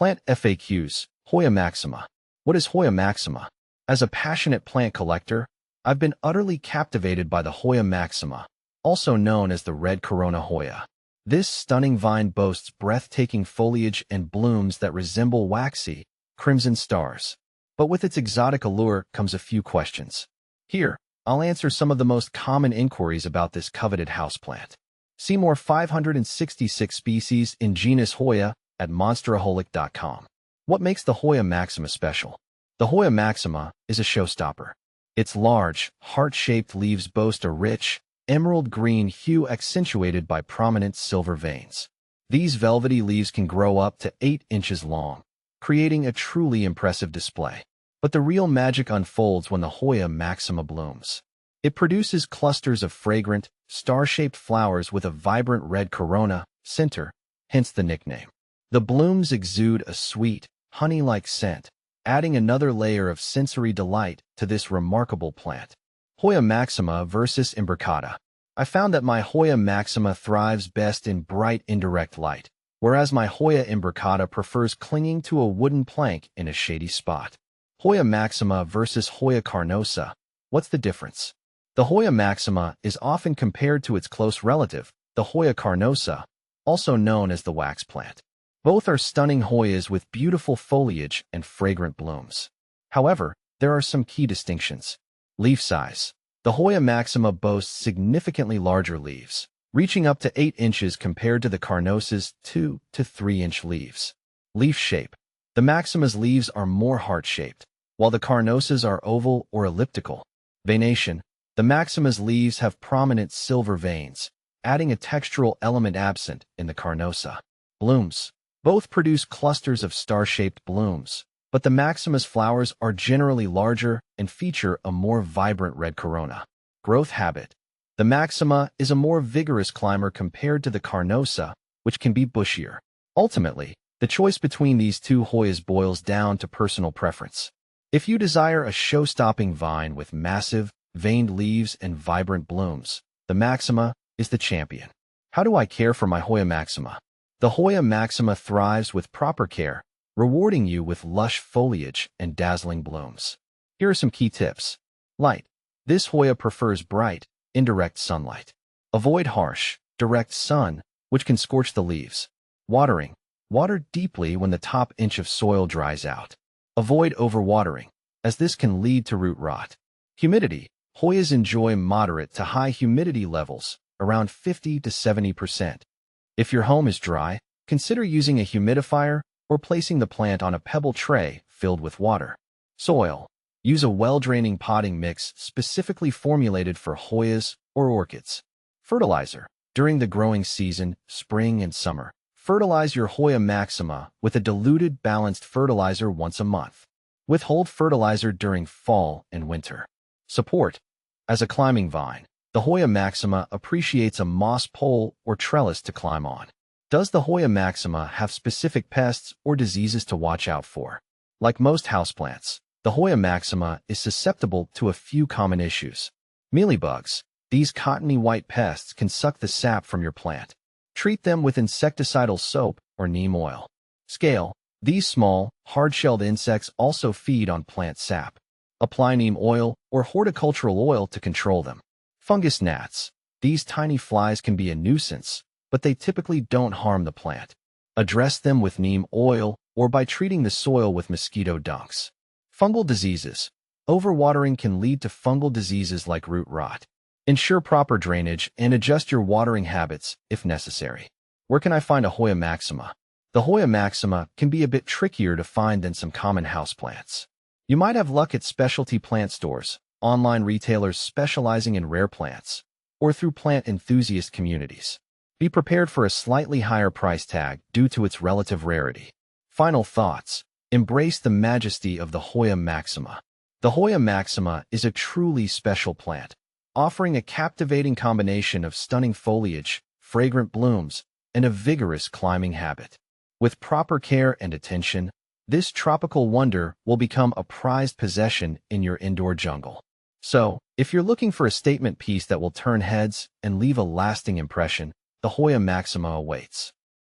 Plant FAQs, Hoya Maxima. What is Hoya Maxima? As a passionate plant collector, I've been utterly captivated by the Hoya Maxima, also known as the red corona Hoya. This stunning vine boasts breathtaking foliage and blooms that resemble waxy, crimson stars. But with its exotic allure comes a few questions. Here, I'll answer some of the most common inquiries about this coveted houseplant. See more 566 species in genus Hoya at monsteraholic.com. What makes the Hoya Maxima special? The Hoya Maxima is a showstopper. Its large, heart-shaped leaves boast a rich, emerald green hue accentuated by prominent silver veins. These velvety leaves can grow up to 8 inches long, creating a truly impressive display. But the real magic unfolds when the Hoya Maxima blooms. It produces clusters of fragrant, star-shaped flowers with a vibrant red corona center, hence the nickname. The blooms exude a sweet, honey-like scent, adding another layer of sensory delight to this remarkable plant. Hoya Maxima versus Imbricata. I found that my Hoya Maxima thrives best in bright indirect light, whereas my Hoya Imbricata prefers clinging to a wooden plank in a shady spot. Hoya Maxima versus Hoya Carnosa. What's the difference? The Hoya Maxima is often compared to its close relative, the Hoya Carnosa, also known as the wax plant. Both are stunning Hoyas with beautiful foliage and fragrant blooms. However, there are some key distinctions. Leaf size. The Hoya Maxima boasts significantly larger leaves, reaching up to 8 inches compared to the Carnosa's 2 to 3 inch leaves. Leaf shape. The Maxima's leaves are more heart-shaped, while the Carnosa's are oval or elliptical. Veination. The Maxima's leaves have prominent silver veins, adding a textural element absent in the Carnosa. Blooms. Both produce clusters of star-shaped blooms, but the Maxima's flowers are generally larger and feature a more vibrant red corona. Growth habit. The Maxima is a more vigorous climber compared to the Carnosa, which can be bushier. Ultimately, the choice between these two Hoyas boils down to personal preference. If you desire a show-stopping vine with massive, veined leaves and vibrant blooms, the Maxima is the champion. How do I care for my Hoya Maxima? The Hoya Maxima thrives with proper care, rewarding you with lush foliage and dazzling blooms. Here are some key tips. Light. This Hoya prefers bright, indirect sunlight. Avoid harsh, direct sun, which can scorch the leaves. Watering. Water deeply when the top inch of soil dries out. Avoid overwatering, as this can lead to root rot. Humidity. Hoyas enjoy moderate to high humidity levels, around 50 to 70%. If your home is dry, consider using a humidifier or placing the plant on a pebble tray filled with water. Soil. Use a well-draining potting mix specifically formulated for Hoyas or orchids. Fertilizer. During the growing season, spring and summer, fertilize your Hoya Maxima with a diluted, balanced fertilizer once a month. Withhold fertilizer during fall and winter. Support. As a climbing vine, the Hoya Maxima appreciates a moss pole or trellis to climb on. Does the Hoya Maxima have specific pests or diseases to watch out for? Like most houseplants, the Hoya Maxima is susceptible to a few common issues. Mealybugs. These cottony white pests can suck the sap from your plant. Treat them with insecticidal soap or neem oil. Scale. These small, hard-shelled insects also feed on plant sap. Apply neem oil or horticultural oil to control them. Fungus gnats. These tiny flies can be a nuisance, but they typically don't harm the plant. Address them with neem oil or by treating the soil with mosquito dunks. Fungal diseases. Overwatering can lead to fungal diseases like root rot. Ensure proper drainage and adjust your watering habits if necessary. Where can I find a Hoya Maxima? The Hoya Maxima can be a bit trickier to find than some common houseplants. You might have luck at specialty plant stores, online retailers specializing in rare plants, or through plant enthusiast communities. Be prepared for a slightly higher price tag due to its relative rarity. Final thoughts. Embrace the majesty of the Hoya Maxima. The Hoya Maxima is a truly special plant, offering a captivating combination of stunning foliage, fragrant blooms, and a vigorous climbing habit. With proper care and attention, this tropical wonder will become a prized possession in your indoor jungle. So, if you're looking for a statement piece that will turn heads and leave a lasting impression, the Hoya Maxima awaits.